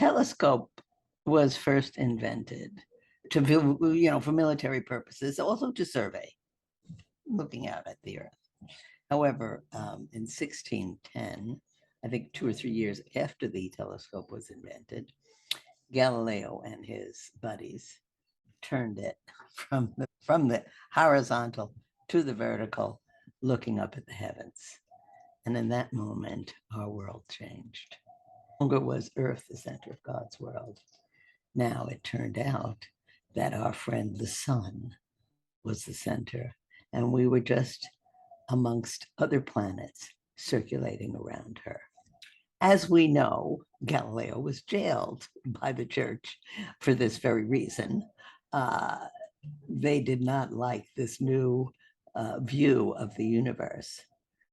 telescope was first invented to view, for military purposes, also to survey, looking out at the Earth. However, in 1610, I think 2 or 3 years after the telescope was invented, Galileo and his buddies turned it from the horizontal to the vertical, looking up at the heavens. And in that moment, our world changed. No longer was Earth the center of God's world. Now it turned out that our friend the sun was the center, and we were just amongst other planets circulating around her. As we know, Galileo was jailed by the church for this very reason. They did not like this new view of the universe.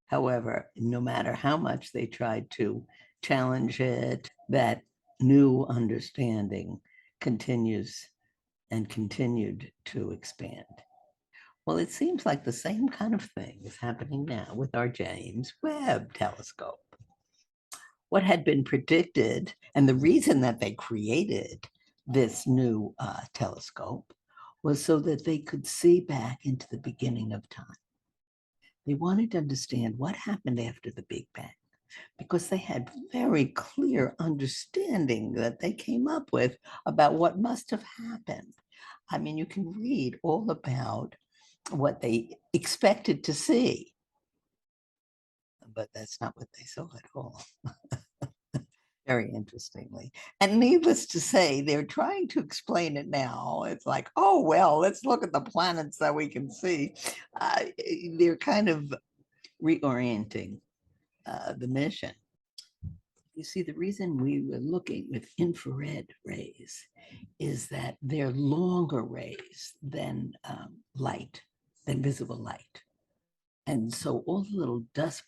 However, no matter how much they tried to challenge it, that new understanding continues and continued to expand. Well, it seems like the same kind of thing is happening now with our James Webb Telescope. What had been predicted, and the reason that they created this new telescope was so that they could see back into the beginning of time. They wanted to understand what happened after the Big Bang, because they had very clear understanding that they came up with about what must have happened. I mean, you can read all about what they expected to see, but that's not what they saw at all. Very interestingly. And needless to say, they're trying to explain it now. It's like, oh, well, let's look at the planets that we can see. They're kind of reorienting the mission. You see, the reason we were looking with infrared rays is that they're longer rays than light, than visible light. And so all the little dust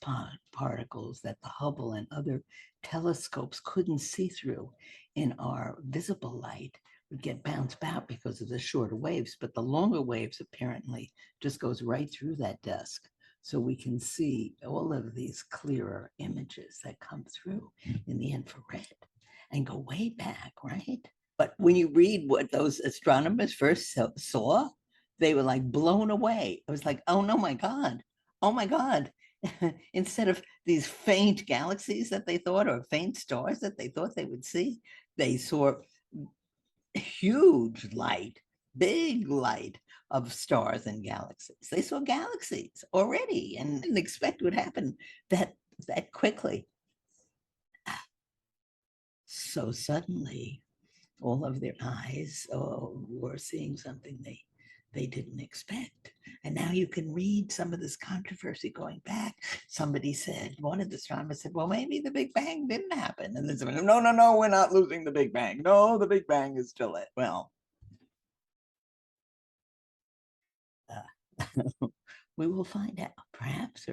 particles that the Hubble and other telescopes couldn't see through in our visible light would get bounced out because of the shorter waves. But the longer waves apparently just goes right through that dust. So we can see all of these clearer images that come through in the infrared and go way back, right? But when you read what those astronomers first saw, they were like blown away. It was like, oh no, my God. Oh my God. Instead of these faint galaxies that they thought, or faint stars that they thought they would see, they saw huge light, big light of stars and galaxies. They saw galaxies already and didn't expect it would happen that quickly. So suddenly, all of their eyes were seeing something they didn't expect. And now you can read some of this controversy going back. Somebody said, one of the astronomers said, well, maybe the Big Bang didn't happen. And then somebody, no, we're not losing the Big Bang. No, the Big Bang is still it. Well, we will find out, perhaps,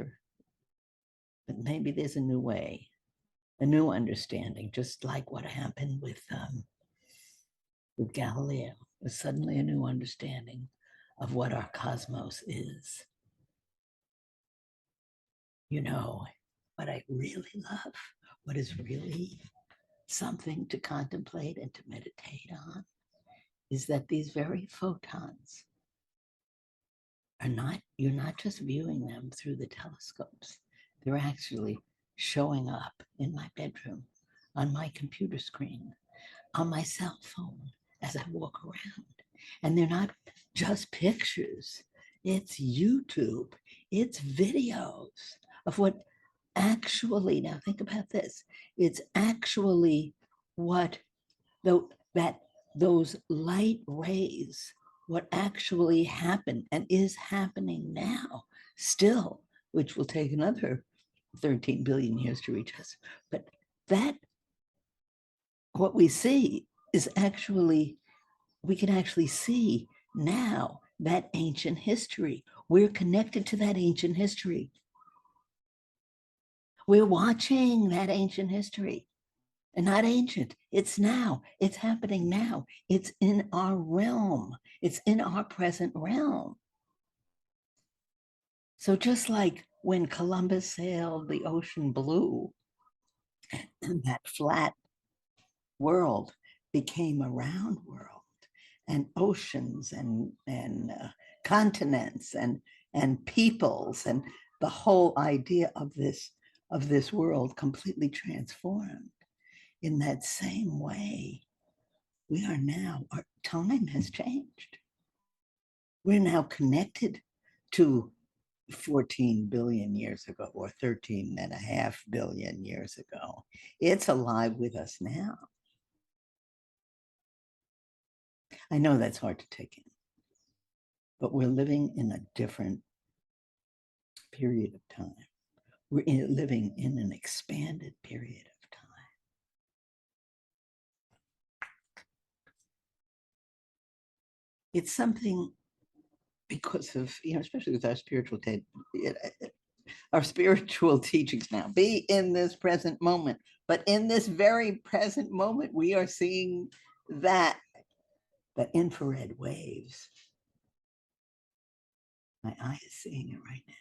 but maybe there's a new way, a new understanding, just like what happened with Galileo. There's suddenly a new understanding of what our cosmos is. You know, what I really love, what is really something to contemplate and to meditate on, is that these very photons are not, you're not just viewing them through the telescopes. They're actually showing up in my bedroom, on my computer screen, on my cell phone as I walk around. And they're not just pictures, it's YouTube, it's videos of what actually, now think about this, it's actually what those light rays, what actually happened and is happening now still, which will take another 13 billion years to reach us. But that, what we see is actually, we can actually see now that ancient history. We're connected to that ancient history. We're watching that ancient history. And not ancient, it's now, it's happening now. It's in our realm, it's in our present realm. So just like when Columbus sailed the ocean blue, and that flat world became a round world, and oceans and continents and peoples, and the whole idea of this world completely transformed. In that same way, we are now, our time has changed. We're now connected to 14 billion years ago or 13.5 billion years ago. It's alive with us now. I know that's hard to take in, but we're living in a different period of time. We're living in an expanded period of time. It's something because of, especially with our our spiritual teachings now, be in this present moment. But in this very present moment, we are seeing that the infrared waves. My eye is seeing it right now.